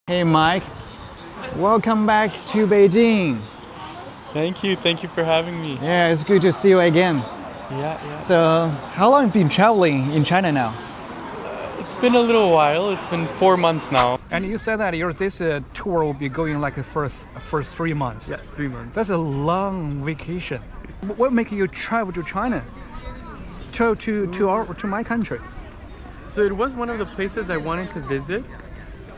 Hey Mike, welcome back to Beijing. Thank you for having me. Yeah, it's good to see you again. Yeah. So, how long have you been traveling in China now? It's been a little while. It's been 4 months now. And you said that this tour will be going like for 3 months. Yeah, 3 months. That's a long vacation. What makes you travel to China? To my country? So it was one of the places I wanted to visit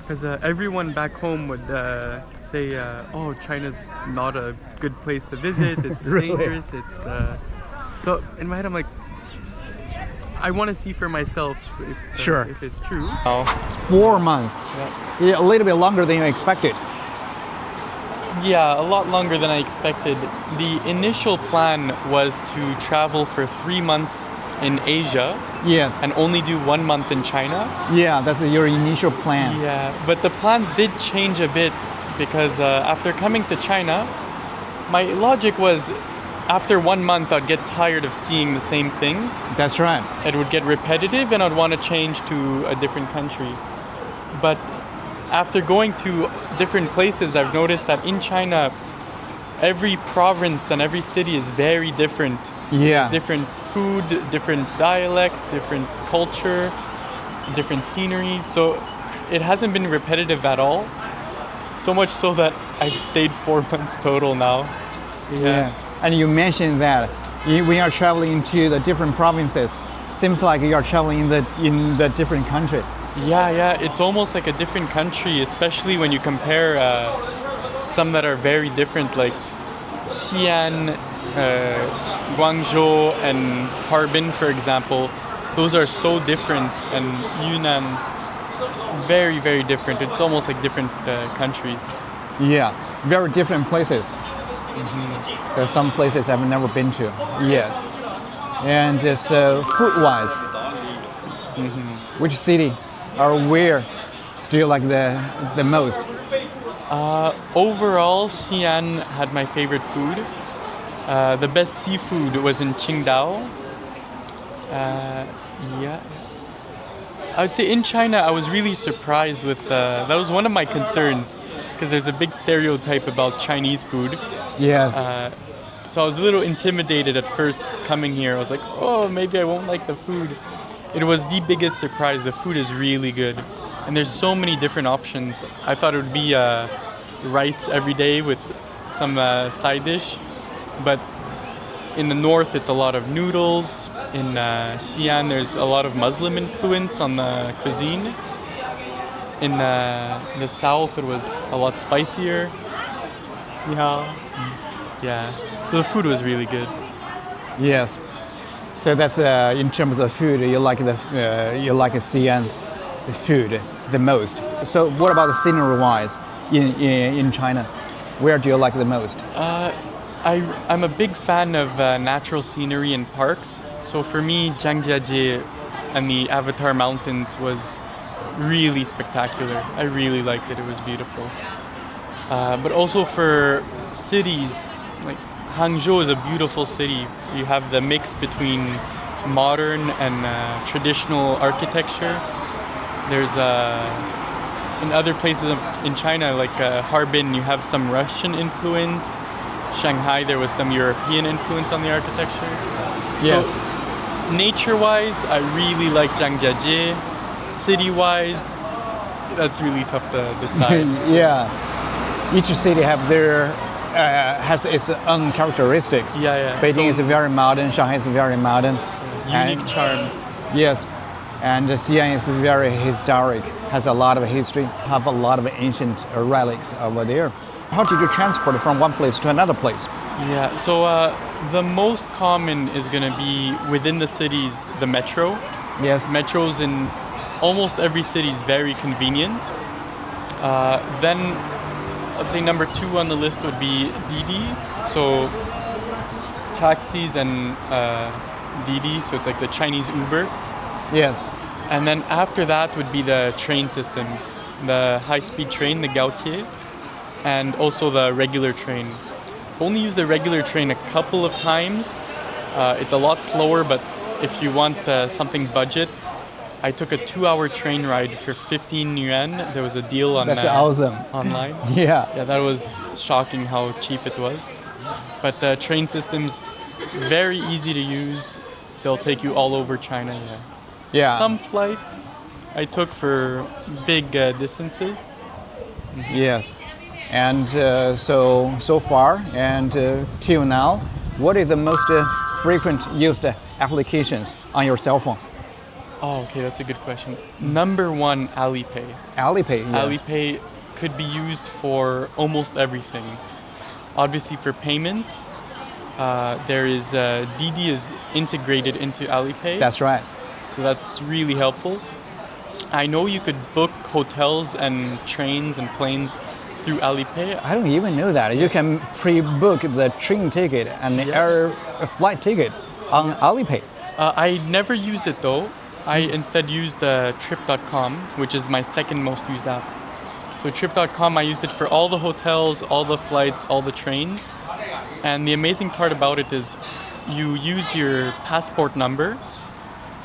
because everyone back home would say, "Oh, China's not a good place to visit. It's Really? dangerous. It's." So in my head, I'm like, I want to see for myself if it's true. 4 months. Yeah. Yeah, a little bit longer than you expected. Yeah, a lot longer than I expected. The initial plan was to travel for 3 months in Asia Yes. and only do 1 month in China. Yeah, that's your initial plan. Yeah, but the plans did change a bit because after coming to China, my logic was after 1 month I'd get tired of seeing the same things. That's right. It would get repetitive and I'd want to change to a different country. But after going to different places, I've noticed that in China, every province and every city is very different. Yeah. There's different food, different dialect, different culture, different scenery. So it hasn't been repetitive at all. So much so that I've stayed 4 months total now. Yeah. And you mentioned that when you're traveling to the different provinces, seems like you're traveling in the different country. Yeah. It's almost like a different country, especially when you compare some that are very different, like Xi'an, Guangzhou, and Harbin, for example. Those are so different, and Yunnan, very, very different. It's almost like different countries. Yeah, very different places. So some places I've never been to yet. And so food-wise, which city or where do you like the most? Overall, Xi'an had my favorite food. The best seafood was in Qingdao. Yeah. I would say in China, I was really surprised with, that was one of my concerns, because there's a big stereotype about Chinese food. Yes. So I was a little intimidated at first coming here. I was like, oh, maybe I won't like the food. It was the biggest surprise. The food is really good. And there's so many different options. I thought it would be rice every day with some side dish. But in the north, it's a lot of noodles. In Xi'an, there's a lot of Muslim influence on the cuisine. In the south, it was a lot spicier. Yeah. So the food was really good. Yes. So that's in terms of the food, you like Xi'an, the food the most. So what about the scenery-wise in China? Where do you like the most? I'm a big fan of natural scenery and parks. So for me, Zhangjiajie and the Avatar Mountains was really spectacular. I really liked it. It was beautiful. But also for cities, like Hangzhou is a beautiful city. You have the mix between modern and traditional architecture. There's in other places in China, like Harbin, you have some Russian influence. Shanghai, there was some European influence on the architecture. Yes. So, nature-wise, I really like Zhangjiajie. City-wise, that's really tough to decide. Yeah. Each city has its own characteristics. Yeah. Beijing is very modern, Shanghai is very modern. Unique charms. Yes. And Xi'an is very historic, has a lot of history, have a lot of ancient relics over there. How did you transport from one place to another place? Yeah, so the most common is going to be within the cities, the metro. Yes. Metros in almost every city is very convenient. Then I'd say number 2 on the list would be Didi. So taxis and Didi, so it's like the Chinese Uber. Yes. And then after that would be the train systems, the high-speed train, the Gaotie, and also the regular train. I've only used the regular train a couple of times. It's a lot slower, but if you want something budget, I took a 2-hour train ride for 15 yuan. There was a deal on That's awesome. online. Yeah. Yeah, that was shocking how cheap it was. But the train system's very easy to use. They'll take you all over China. Yeah. Yeah. Some flights I took for big distances. Yes. And so far and till now, what is the most frequent used applications on your cell phone? Oh, okay, that's a good question. Number one, Alipay. Alipay. Yes. Alipay could be used for almost everything. Obviously, for payments, there is Didi is integrated into Alipay. That's right. So that's really helpful. I know you could book hotels and trains and planes through Alipay. I don't even know that. You can pre-book the train ticket and the air flight ticket on Alipay. I never use it though. I instead used Trip.com, which is my second most used app. So Trip.com, I used it for all the hotels, all the flights, all the trains. And the amazing part about it is you use your passport number,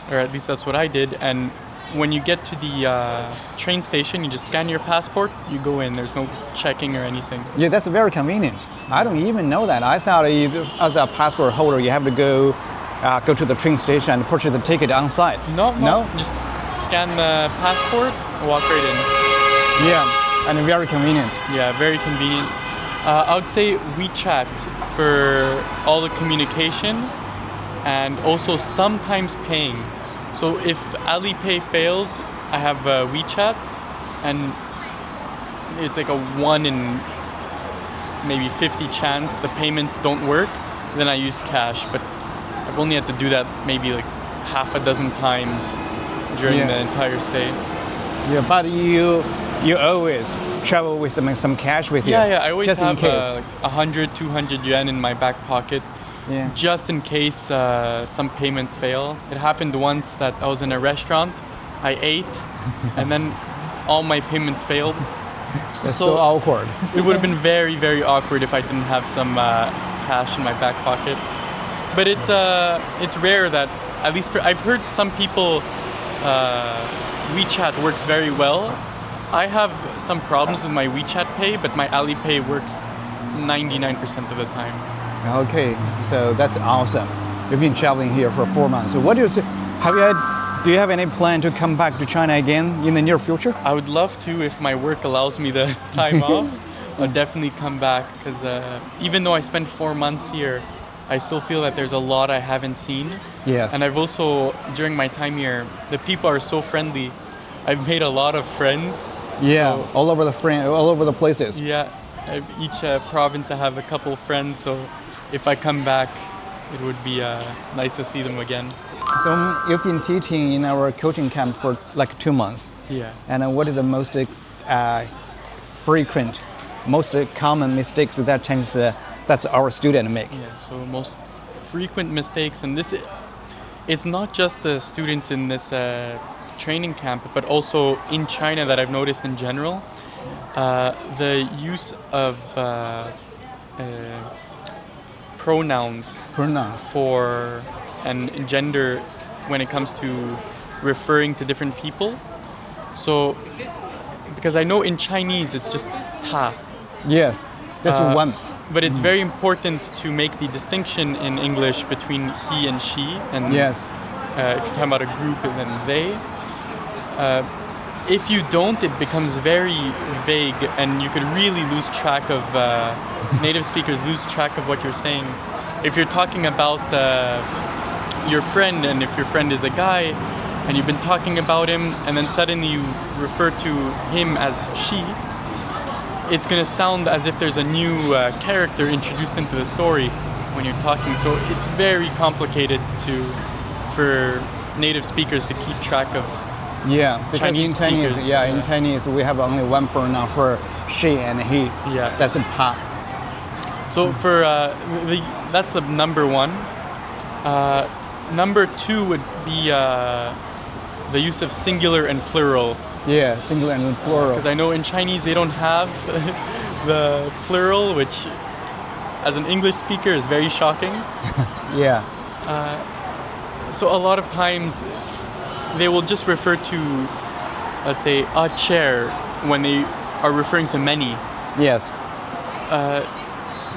or at least that's what I did, and when you get to the train station, you just scan your passport, you go in, there's no checking or anything. Yeah, that's very convenient. I don't even know that. I thought as a passport holder, you have to go to the train station and purchase the ticket on site. No? Just scan the passport, walk right in. Yeah, and very convenient. Yeah, very convenient. I would say WeChat for all the communication and also sometimes paying. So if Alipay fails, I have WeChat, and it's like a 1 in maybe 50 chance the payments don't work, then I use cash. But I've only had to do that maybe like half a dozen times during the entire stay. Yeah, but you always travel with some cash with you. Yeah, I always just have in case. like 100, 200 yuan in my back pocket. Yeah. Just in case some payments fail. It happened once that I was in a restaurant, I ate, and then all my payments failed. It's so awkward. It would have been very, very awkward if I didn't have some cash in my back pocket. But it's rare that, at least I've heard some people, WeChat works very well. I have some problems with my WeChat Pay, but my Alipay works 99% of the time. Okay, so that's awesome. You've been traveling here for 4 months. So what do you say? Do you have any plan to come back to China again in the near future? I would love to if my work allows me the time off. I'll definitely come back because even though I spent 4 months here, I still feel that there's a lot I haven't seen. Yes. And I've also, during my time here, the people are so friendly. I've made a lot of friends. Yeah, So, all over the places. yeah, each province I have a couple of friends, so if I come back, it would be nice to see them again. So you've been teaching in our coaching camp for like 2 months. Yeah. And what are the most frequent, most common mistakes that our students make? Yeah, so most frequent mistakes, and it's not just the students in this training camp, but also in China that I've noticed in general, the use of pronouns for and gender when it comes to referring to different people. So, because I know in Chinese it's just ta. Yes, that's one. But it's very important to make the distinction in English between he and she. And Yes. if you're talking about a group and then they. If you don't, it becomes very vague and you could really lose track of, native speakers lose track of what you're saying. If you're talking about your friend, and if your friend is a guy, and you've been talking about him, and then suddenly you refer to him as she, it's going to sound as if there's a new character introduced into the story when you're talking. So it's very complicated for native speakers to keep track of. Yeah, because Chinese in Chinese, speakers, in Chinese we have only one pronoun for she and he. Yeah. That's a ta. So for that's the number one. Number two would be the use of singular and plural. Yeah, singular and plural. Because I know in Chinese they don't have the plural, which as an English speaker is very shocking. Yeah. So a lot of times they will just refer to, let's say, a chair when they are referring to many. Yes.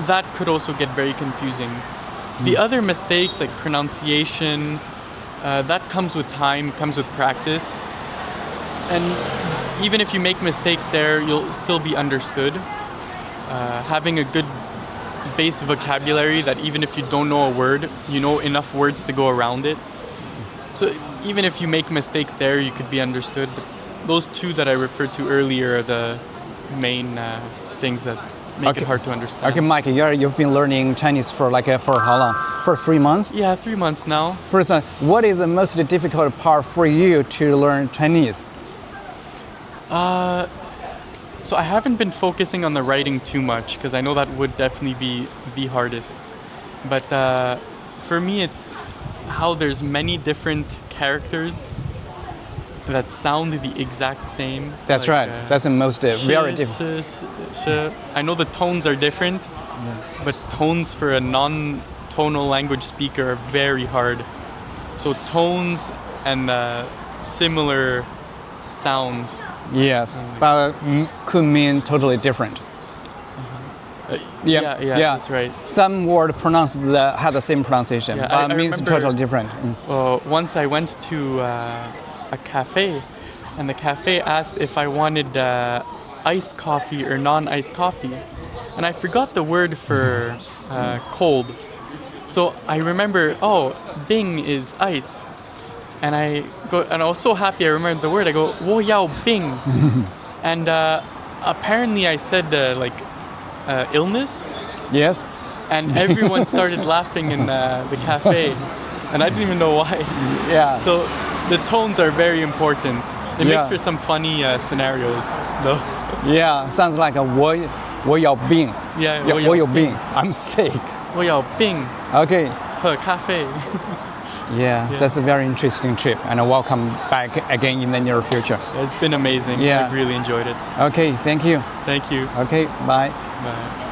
That could also get very confusing. The other mistakes like pronunciation, that comes with time, comes with practice. And even if you make mistakes there, you'll still be understood. Having a good base vocabulary that even if you don't know a word, you know enough words to go around it. So even if you make mistakes there, you could be understood. But those two that I referred to earlier are the main things that make it hard to understand. Okay, Mike, you've been learning Chinese for how long? For 3 months? Yeah, 3 months now. First, what is the most difficult part for you to learn Chinese? So I haven't been focusing on the writing too much because I know that would definitely be the hardest. But for me, it's how there's many different characters that sound the exact same. That's right. That's the most very difficult. I know the tones are different, but tones for a non-tonal language speaker are very hard. So tones and similar sounds. Yes, but could mean totally different. Yeah, that's right. Some word have the same pronunciation, Yeah, but I means remember, totally different. Once I went to a cafe, and the cafe asked if I wanted iced coffee or non-iced coffee, and I forgot the word for cold. So I remember, Bing is ice. And I was so happy I remembered the word. I go, 我要冰. And apparently I said illness. Yes. And everyone started laughing in the cafe. And I didn't even know why. Yeah. So the tones are very important. It makes for some funny scenarios, though. Yeah, sounds like a 我要病. Yeah, 我有病. I'm sick. 我要冰. Okay. 喝咖啡. Yeah, that's a very interesting trip, and welcome back again in the near future. It's been amazing. Yeah. I've really enjoyed it. Okay, thank you. Thank you. Okay, bye. Bye.